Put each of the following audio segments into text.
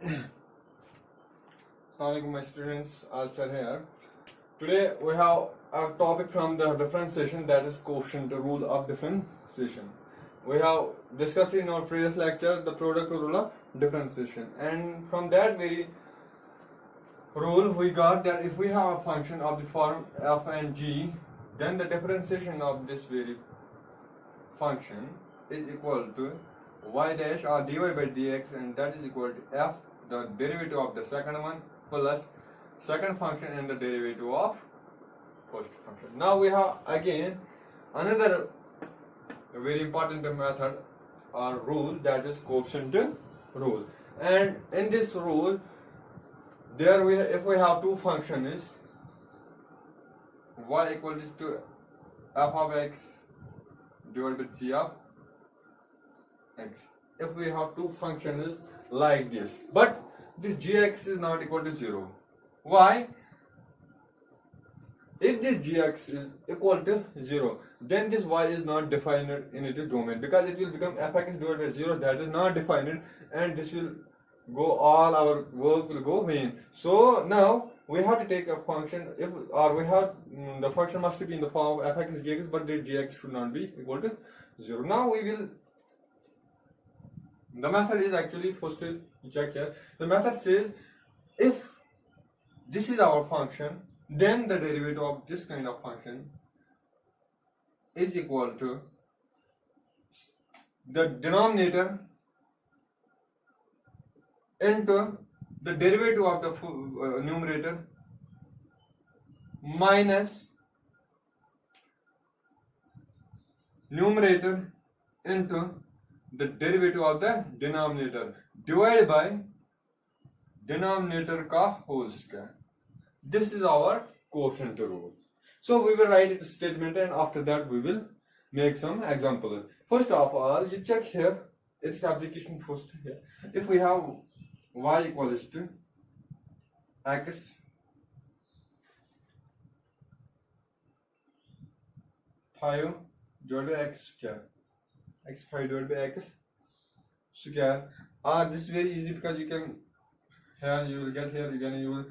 Assalamualaikum my students, Alsar here. Today we have a topic from the differentiation, that is coefficient rule of differentiation. We have discussed in our previous lecture the product rule of differentiation, and from that very rule we got that if we have a function of the form f and g, then the differentiation of this very function is equal to y dash or dy by dx, and that is equal to f, the derivative of the second one, plus second function and the derivative of first function. Now we have again another very important method or rule, that is coefficient rule. And in this rule, if we have two functions, y equals to f of x divided by g of x. If we have two functions like this, but this gx is not equal to 0. Why? If this gx is equal to 0, then this y is not defined in its domain, because it will become fx divided by 0, that is not defined, and this will go, all our work will go vain. So now we have to take a function, the function must be in the form of fx gx, but the gx should not be equal to 0. Now the method is actually first to check here. The method says if this is our function, then the derivative of this kind of function is equal to the denominator into the derivative of the numerator minus numerator into the derivative of the denominator divided by denominator ka whole square. This is our coefficient rule. So we will write it statement, and after that we will make some examples. First of all, you check here its application first here. If we have y equals to x pi divided by x square, x pi divided by x square, this is very easy, because you can, here you will get, here again you will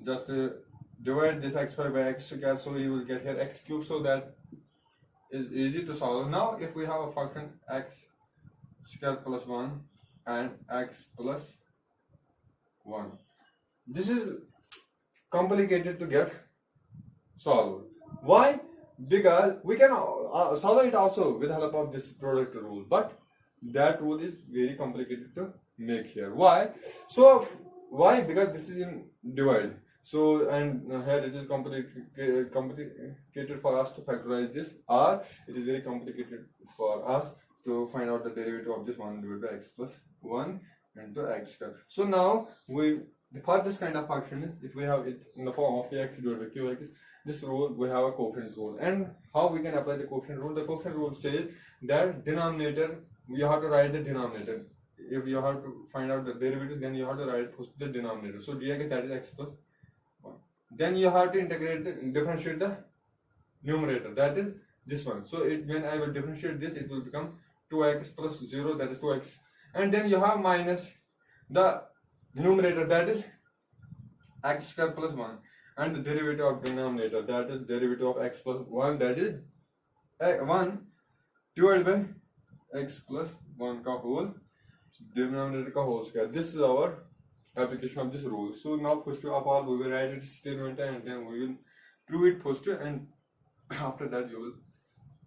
just divide this x pi by x square, so you will get here x cube, so that is easy to solve. Now if we have a function x square plus 1 and x plus 1, this is complicated to get solved. Why? Because we can solve it also with the help of this product rule, but that rule is very complicated to make here. Why? So why? Because this is in divide. So, and here it is complicated for us to factorize this, or it is very complicated for us to find out the derivative of this 1 divided by x plus 1 into x square. So now for this kind of function, if we have it in the form of ax divided by qx, this rule we have a coefficient rule. And how we can apply the coefficient rule? The coefficient rule says that denominator, you have to write the denominator. If you have to find out the derivative, then you have to write first the denominator. So dx, that is x plus 1. Then you have to differentiate the numerator, that is this one. So when I will differentiate this, it will become 2x plus 0, that is 2x. And then you have minus the numerator, that is x square plus 1, and the derivative of denominator, that is derivative of x plus 1, that is 1 divided by x plus 1 ka whole denominator ka whole square. This is our application of this rule. So now first of all we will write it statement, and then we will prove it first, and after that you will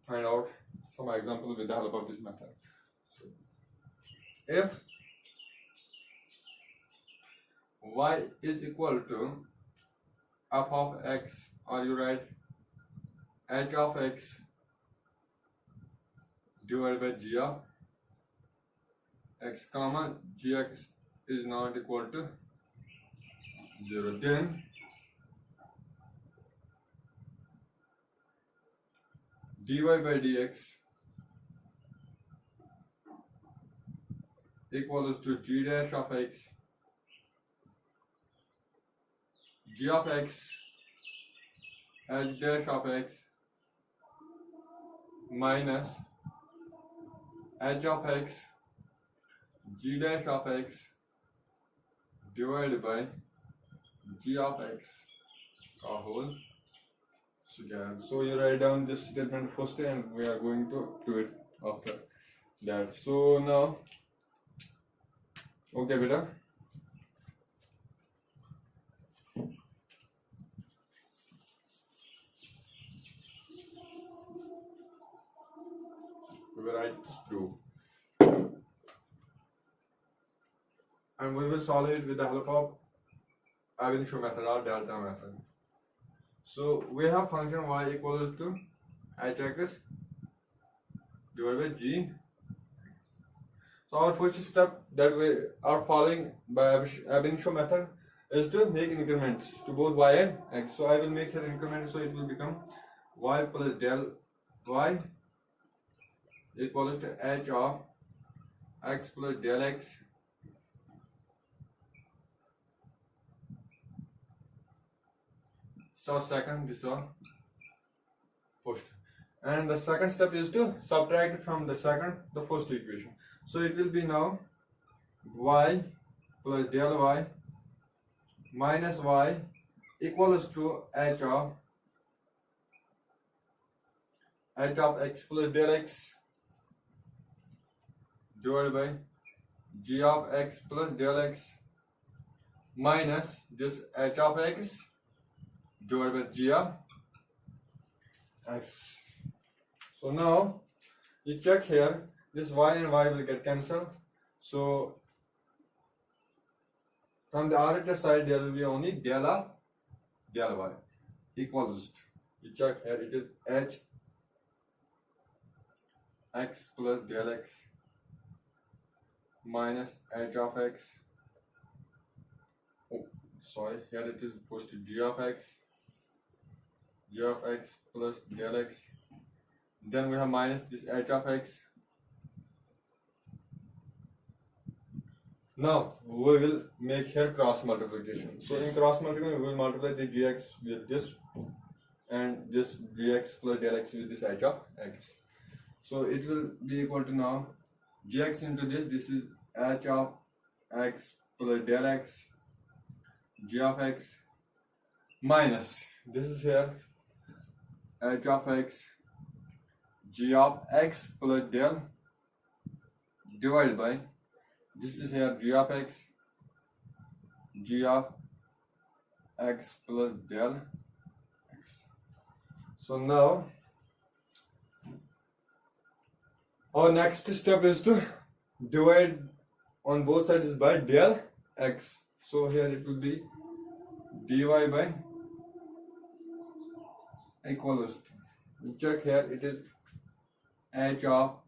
find out some example with the help of this method. So, if y is equal to f of x, or you write h of x divided by g of x comma gx is not equal to 0, then dy by dx equals to g dash of x, g of x, h dash of x minus h of x, g dash of x divided by g of x whole square. So you write down this statement first and we are going to do it after that. So now, okay beta, we will write this proof and we will solve it with the help of Ab initio method or delta method. So we have function y equals to hx divided by g. So our first step that we are following by ab initio method is to make increments to both y and x. So I will make an increment, so it will become y plus del y equals to h of x plus del x so second, this one first, and the second step is to subtract from the second the first equation. So it will be now y plus del y minus y equals to h of x plus del x divided by g of x plus del x minus this h of x divided by g of x. So now you check here, this y and y will get cancelled. So from the RHS side there will be only del of del y equals to, you check here, it is h x plus del x minus h of x, oh sorry, here it is supposed to g of x plus del x, then we have minus this h of x. Now we will make here cross multiplication. So in cross multiplication we will multiply the gx with this and this gx plus del x with this h of x. So it will be equal to now gx into this is h of x plus del x g of x minus this is here h of x g of x plus del divided by this is here g of x plus del x. So now our next step is to divide on both sides by del x. So here it will be dy by equals to, you check here, it is h of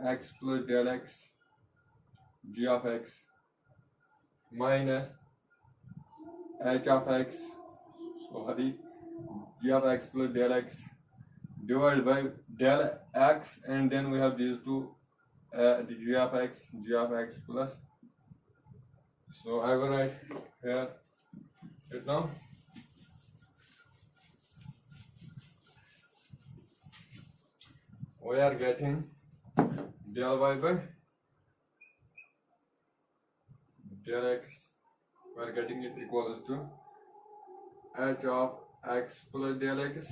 x plus del x g of x minus h of x, sorry, g of x plus del x divided by del x, and then we have these two the g of x plus, so I will write here it now. We are getting del y by del x, we are getting it equals to h of x plus del x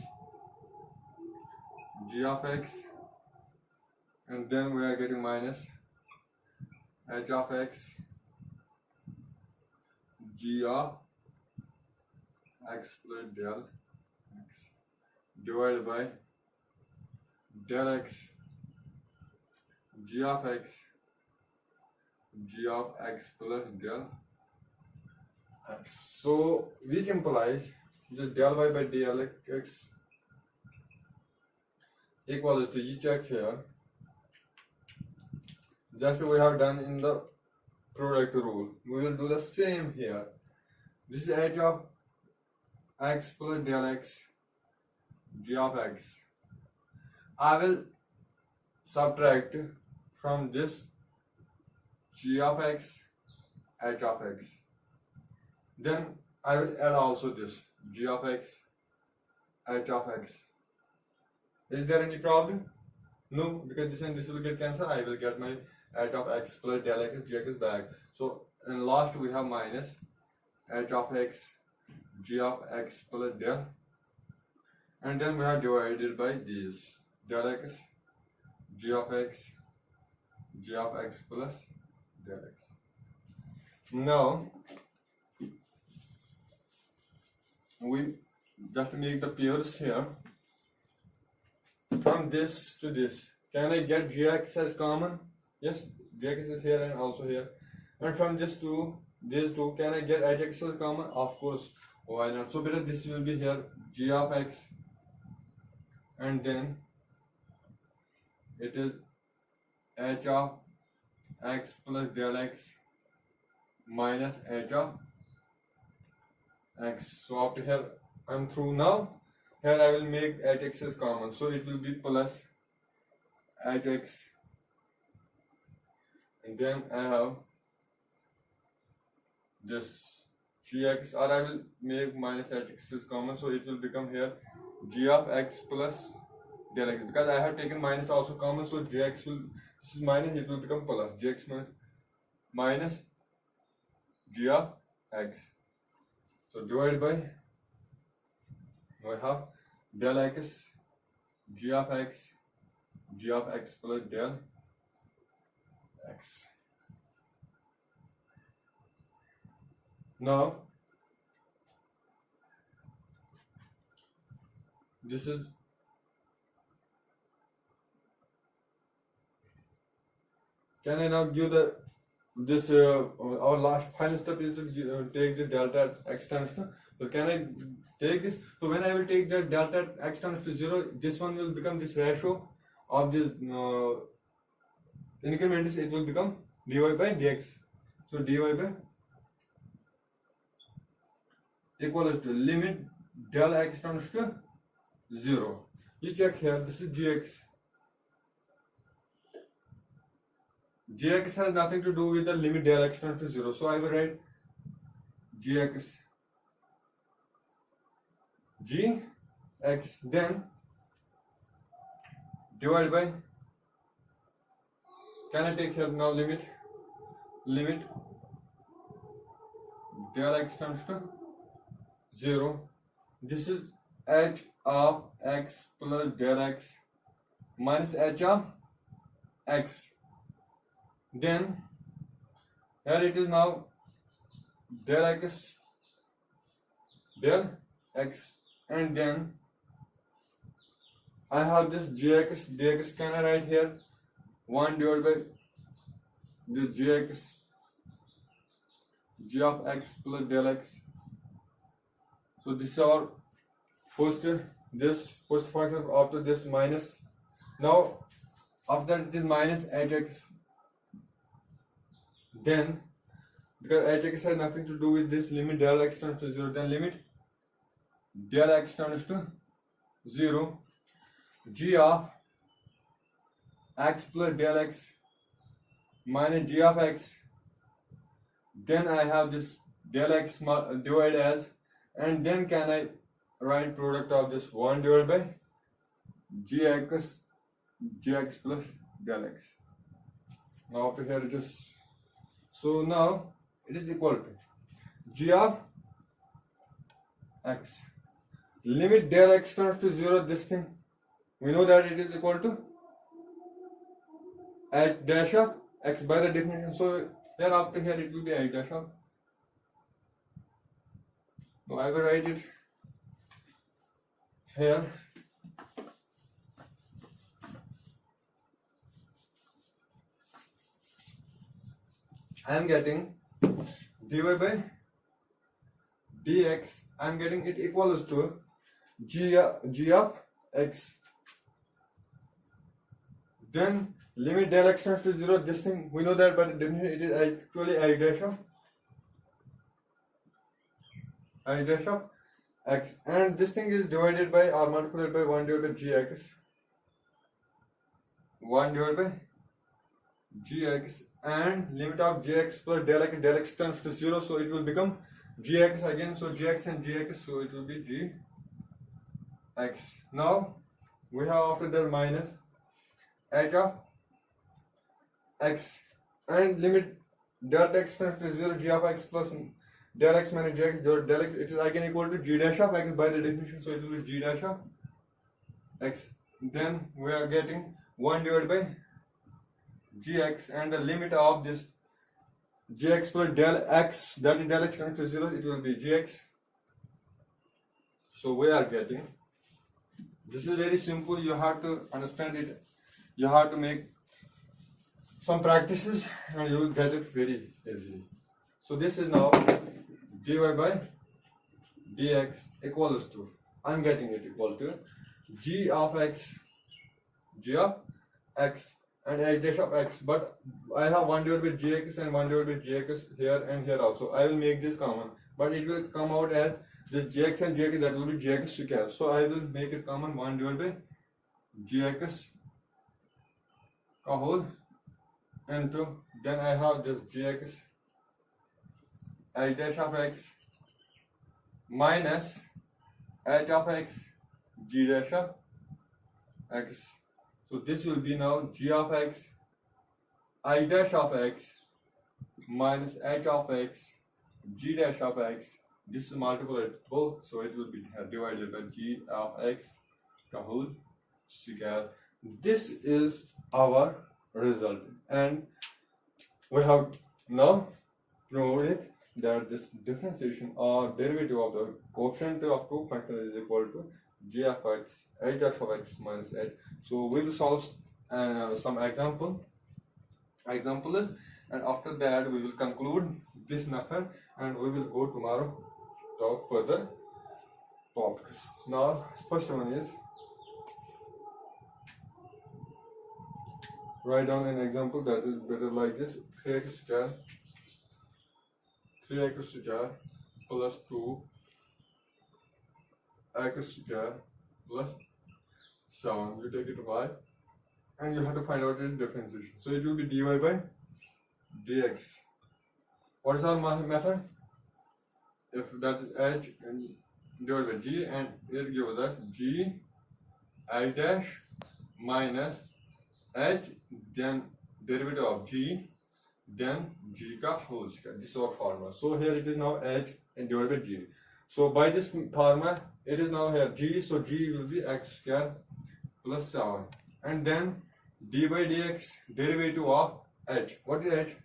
g of x, and then we are getting minus h of x g of x plus del x divided by del x g of x plus del x. So which implies this del y by del x equals to, you check here, just we have done in the product rule, we will do the same here. This is h of x plus del x g of x. I will subtract from this g of x h of x, then I will add also this g of x h of x. Is there any problem? No, because this and this will get cancelled. I will get my h of x plus del x gx back. So in last we have minus h of x, g of x plus del, and then we are divided by these del x, g of x, g of x plus del x. Now we just make the pairs here. From this to this, can I get gx as common? Yes, gx is here and also here. And from this to these two, can I get hx as common? Of course, why not? So better this will be here, g of x, and then it is h of x plus del x minus h of x. So after here I'm through now. Here I will make hx as common, so it will be plus hx, and then I have this gx, or I will make minus hx as common, so it will become here g of x plus del x, because I have taken minus also common, so gx will, this is minus, it will become plus gx minus g of x. So divided by, we have del x, g of x, g of x plus del x. Now this is, can I now give the this our last final step is to take the delta x tends to, so can I take this? So when I will take the delta x tends to 0, this one will become this ratio of this increment, it will become dy by dx. So dy by equals to limit del x tends to 0. You check here, this is gx. Gx has nothing to do with the limit del x tends to 0. So I will write gx, gx, then divided by, can I take here now limit del x tends to 0. This is h of x plus del x minus h of x. Then here it is now del x, and then I have this gx, dx. Can I write here 1 divided by this gx, g of x plus del x. So this is our first function. After this minus, now after that it is minus hx. Then because hx has nothing to do with this limit del x tends to 0, then limit del x tends to 0, g of x plus del x minus g of x. Then I have this del x divided as, and then can I write product of this 1 divided by gx plus del x. Now after here it is, so now it is equal to g of x, limit del x tends to 0, this thing we know that it is equal to h dash of x by the definition. So then after here it will be h dash of, so I will write it here. I am getting dy by dx, I am getting it equals to g of x. Then limit del x tends to 0, this thing we know that by the definition it is actually I dash of x, and this thing is divided by or multiplied by 1 divided by gx, 1 divided by gx, and limit of gx plus del x tends to 0, so it will become gx again, so gx and gx, so it will be gx. Now we have after that minus h of x, and limit delta x tends to 0, g of x plus del x minus gx, del x, it is again equal to g dash of x by the definition, so it will be g dash of x. Then we are getting 1 divided by gx, and the limit of this gx plus del x, that is del x comes to 0, it will be gx. So we are getting, this is very simple, you have to understand it, you have to make some practices and you will get it very easily. So this is now dy by dx equals to, I am getting it equal to g of x and h dash of x, but I have 1 divided by gx and 1 divided by gx here and here also. I will make this common, but it will come out as the gx and gx, that will be gx square. So I will make it common, 1 divided by gx whole into, then I have this gx h dash of x minus h of x g dash of x. So this will be now g of x I dash of x minus h of x g dash of x. This is multiplied both, so it will be divided by g of x whole square. This is our result, and we have now proved it that this differentiation or derivative of the coefficient of two functions is equal to g of x h dash of x minus h. So we will solve some examples, and after that we will conclude this method, and we will go tomorrow talk further topics. Now first one is, write down an example that is better like this: 3x square plus 2x square plus 7. You take it y, and you have to find out its differentiation. So it will be dy by dx. What is our method? If that is h and divided by g, and it gives us g I dash minus h, then derivative of g, then g ka whole square. This is our formula. So here it is now h and divided by g. So by this formula, it is now here g, so g will be x square plus 7, and then d by dx, derivative of h. What is h?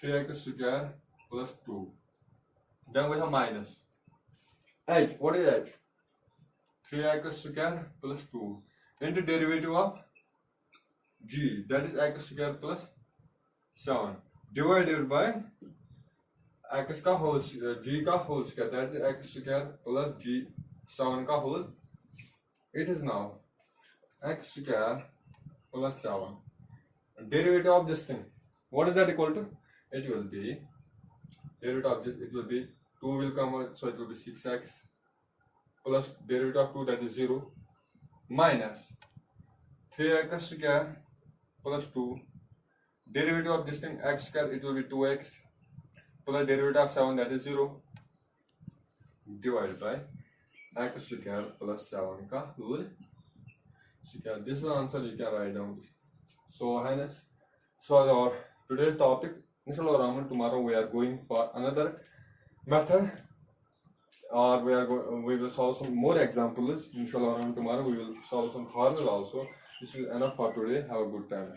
3x square plus 2. Then we have minus h. What is h? 3x square plus 2 into derivative of g, that is x square plus 7, divided by x का whole square, g का whole square, that is x square plus g 7 का whole. It is now x square plus 7. Derivative of this thing, what is that equal to? It will be derivative of this, it will be 2 will come out, so it will be 6x plus derivative of 2, that is 0, minus 3x square plus 2, derivative of this thing x square, it will be 2x plus derivative of 7, that is 0, divided by x square plus 7 ka whole square. This is the answer you can write down. So hence, so our today's topic. Inshallah Rahman, tomorrow we are going for another method, or we will solve some more examples. Inshallah Rahman, tomorrow we will solve some formulas also. This is enough for today. Have a good time.